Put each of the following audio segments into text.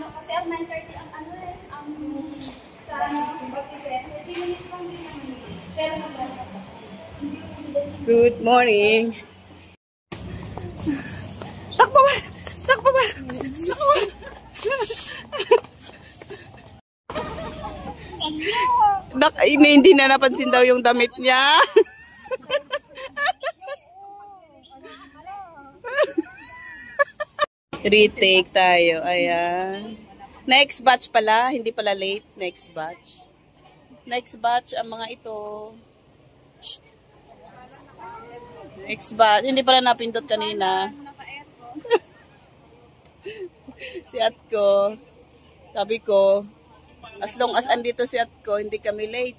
ano, kasi ang 9:30 ang ano eh, ang sa ano, 30 minutes lang din naman. Pero good morning. Takbo ba? Takbo ba? Takbo ba? Hindi na napansin daw yung damit niya. Retake tayo. Ayan. Next batch pala. Hindi pala late. Next batch. Next batch ang mga ito. Shh. Next batch. Hindi pala napindot kanina. Si Atko. Sabi ko, as long as andito si Atko, hindi kami late.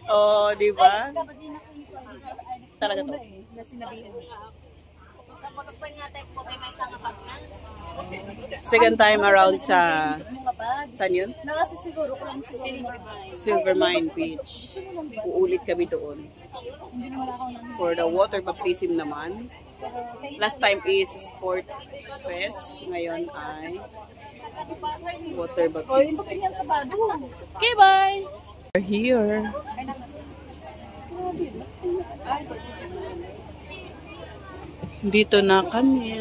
Oh, di ba? Talaga to. Second time around sa saan yun? Silvermine Beach. Uulit kami doon. For the water baptism naman. Last time is Sport Fest. Ngayon ay water baptism. Okay, bye! We're here. Dito na kami.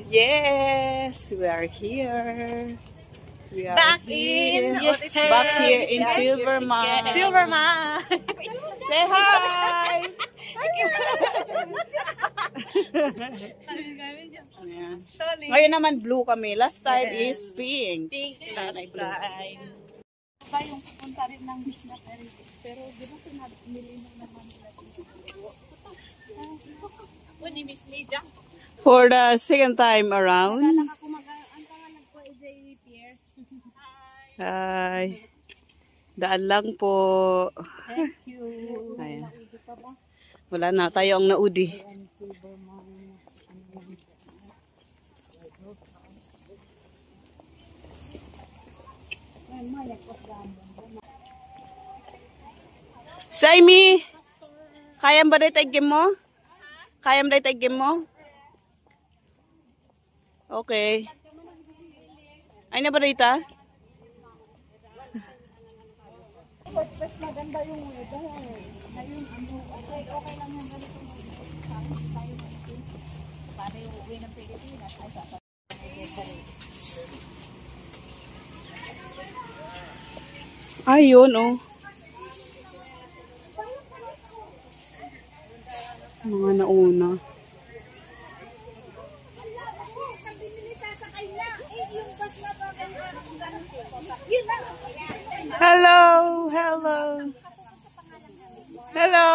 Yes, we are here. We are back here. Yes. Back here in Silvermine. Silvermine. Say hi. Ngayon naman blue kami. Last time is pink. Pink last time. Ba yung pupunta rin ng business pero di ba pinabili na naman nila dito? Ni Miss Media. For the second time around. Hi. Daan lang po. Thank you. Ayan. Wala na, tayo ang naudi. Saimi, kaya ba rin tayo mo? Kaya ba rin tayo mo? Okay. Ay na ba rita? Mas maganda yung weather. Ngayon, okay lang yung ganito. Para yung uwi ng Pilipinas ay ayun, oh. Mga nauna. Hello, hello. Hello.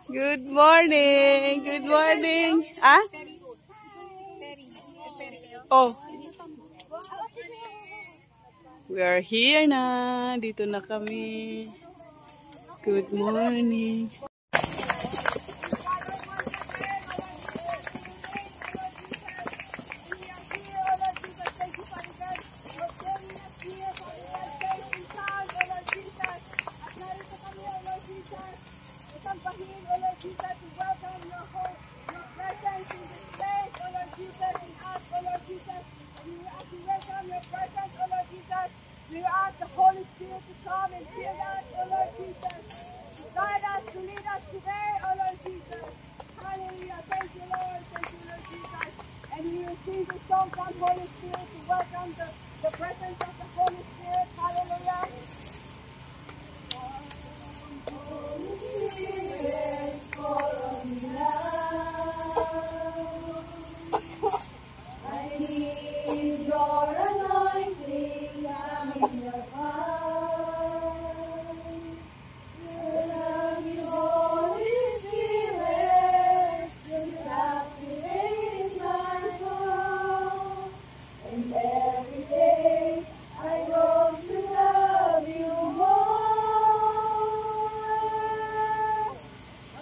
Good morning. Good morning. Ah? Oh. We are here na. Dito na kami. Good morning. We ask the Holy Spirit to come and fill us, O Lord Jesus. Guide us to lead us today, O Lord Jesus. Hallelujah. Thank you, Lord. Thank you, Lord Jesus. And we will sing the song from Holy Spirit to welcome the presence of the Holy Spirit. Hallelujah. Holy Spirit, follow me now. I need your anointing. In your heart, love you, Holy Spirit, will captivate my soul. And every day I grow to love you more.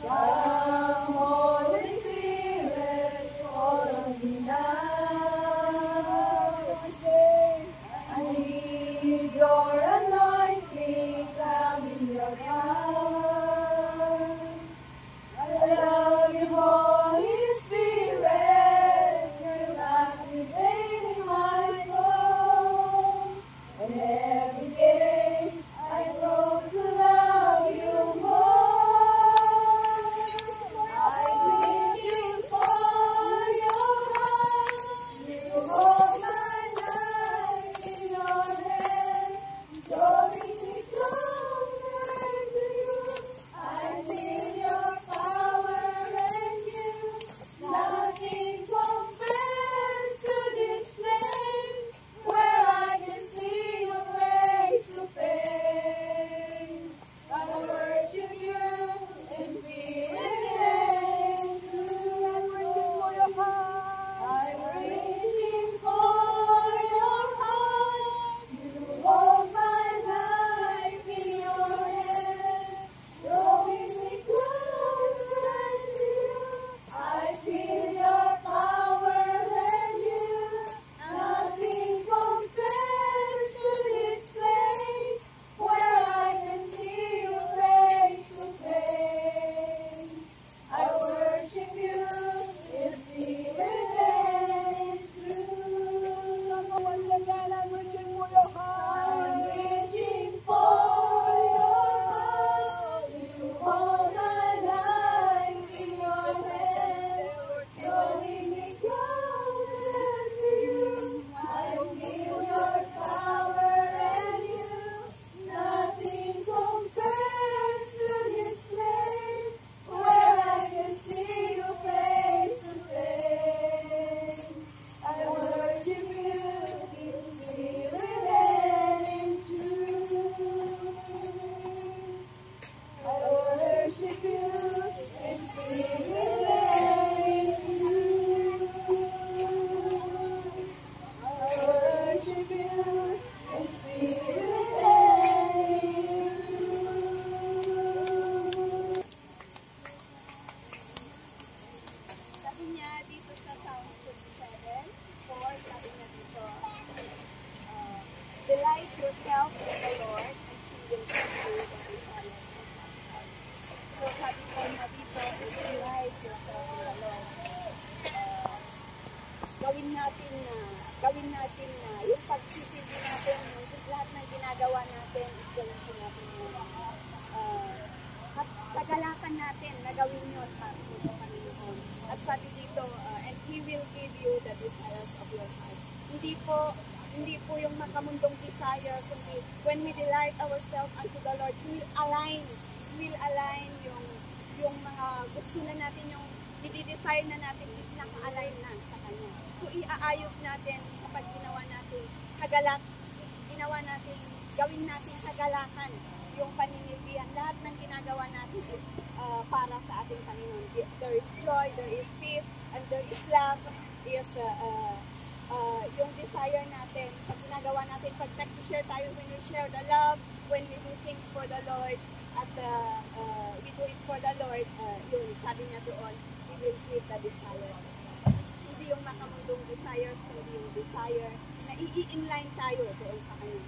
Come, Holy Spirit, follow me now. gawin natin na yung pagsisilbi natin, yung lahat ng ginagawa natin, is gawin po natin yung kagalakan natin na gawin yun para sa Panginoon. At sabi dito, and He will give you the desires of your heart. Hindi po yung makamundong desire, kundi when we delight ourselves unto the Lord, He will align yung mga gusto na natin, yung i-desire na natin is naka-align na sa Kanya. So iaayos natin kapag gawin natin kagalakan yung paninilbihan. Lahat ng ginagawa natin is para sa ating Panginoon. There is joy, there is peace, and there is love. Yung desire natin, pag ginagawa natin, pag nag-share tayo, when we share the love, when we do things for the Lord, at we do it for the Lord, yun, sabi niya doon, we will keep the desire. Hindi yung makamundong desires, hindi yung desire na i-inline tayo doon sa Kanya.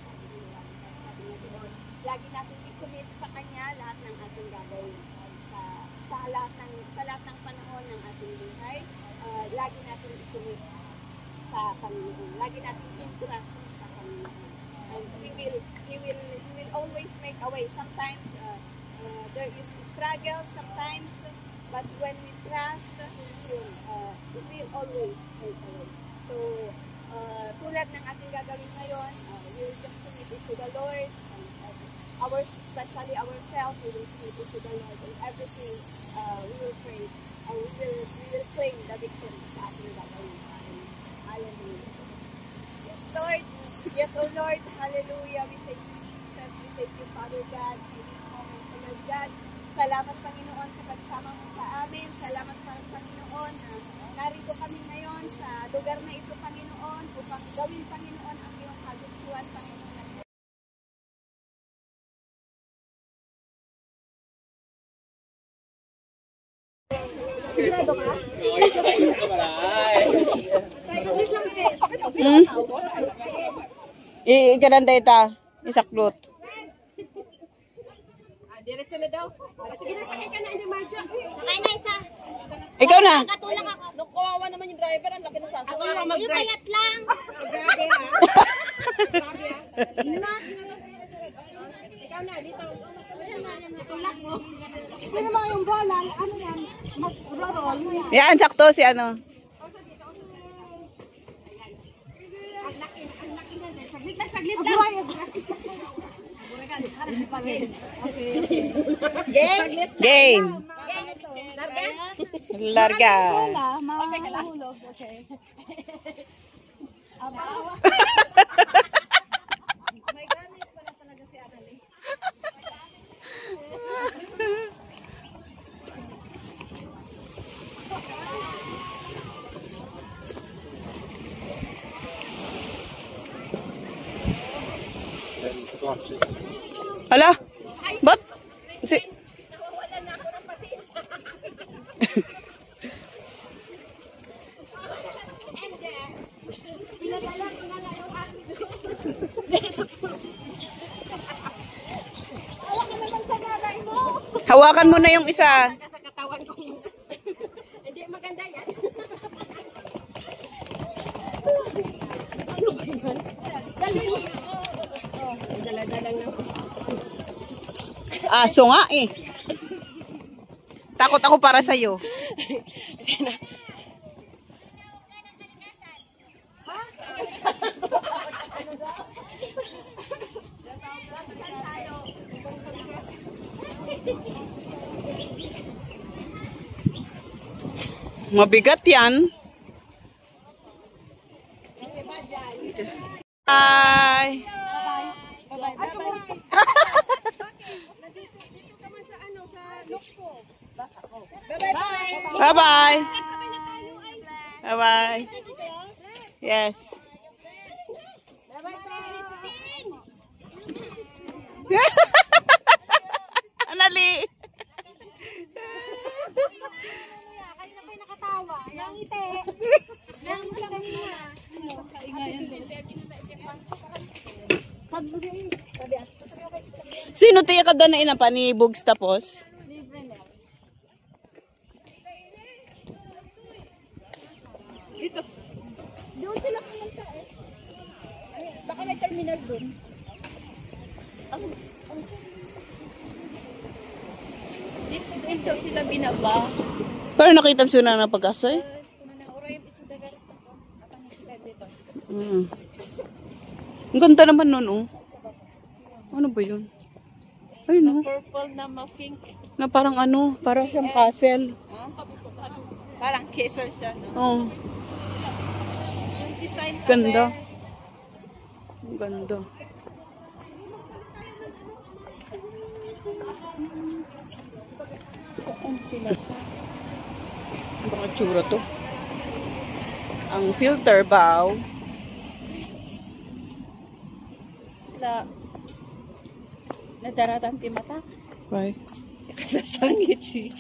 Sabi niya doon, lagi natin i-commit sa Kanya lahat ng ating gagawin. Sa lahat ng panahon ng ating buhay, lagi natin i-commit sa Panginoon. Lagi natin i-trust sa Panginoon. And He will always make a way. Sometimes there is struggle, sometimes, but when we trust Him, it will always make a way. So, tulad ng ating gagawin ngayon, we will just commit it to the Lord, and especially ourselves, we will commit it to the Lord, and everything we will pray, we will claim the victory sa ating gagawin. Hallelujah. Yes, Lord. Yes, O Lord. Hallelujah. We thank you, Jesus. We thank you, Father God, for this moment, O Lord God. Salamat, Panginoon, sa pagsama mo sa amin. Salamat, Panginoon, na narito kami ngayon sa lugar na ito, Panginoon, upang gawin, Panginoon, ang iyong kagustuhan, Panginoon. Sigurado ka? Ikananda ita. Isaklot. Diretso na daw. Sige na, sakay ka na, hindi Marjo. Sakay na isa. Ikaw na. Katulong ako. Kawawa naman yung driver, ang laki na sasakay. Ako lang mag-drive. Yung payat lang. Grabe ha. Grabe ha. Ikaw na, dito. Tulak mo. Ano ba yung bola? Ano yan? Mag-roll. Yan, sakto si ano. Saglit lang. Game. Larga. Mahulog. Okay. May gamit pala talaga si Anali. Hala? Ba't? Nawawala na ako ng pasensya. Pinadala yung aking Wala ka naman sa nanay mo. Hawakan mo na yung isa. Sa katawan ko. Hindi maganda yan. Ano ba yan? Dali mo. Dala-dala na. Aso nga eh. Takot ako para sa'yo. Mabigat yan. Bye. Bye-bye. Bye-bye. Yes. Anali. Kayo na kayo nakatawa. Yang ite. Yang ite kanina. Sino tiya ka na inapa ni Bugs tapos? Dito. Doon sila pumunta eh. Baka may terminal doon. Dito sila binaba. Pero nakita mo sila na pag-asoy? Ang ganda naman nun, oh. Ano ba yun? Ay, no. Purple na ma-pink. Na parang ano, parang siyang castle. Parang castle siya, no? Oh, Yung design kasi. ganda. Ang ganda. Saan sila? Ang mga tsura to. Ang filter bow. Sila nadaratan ti mata. Right. Kasasangit si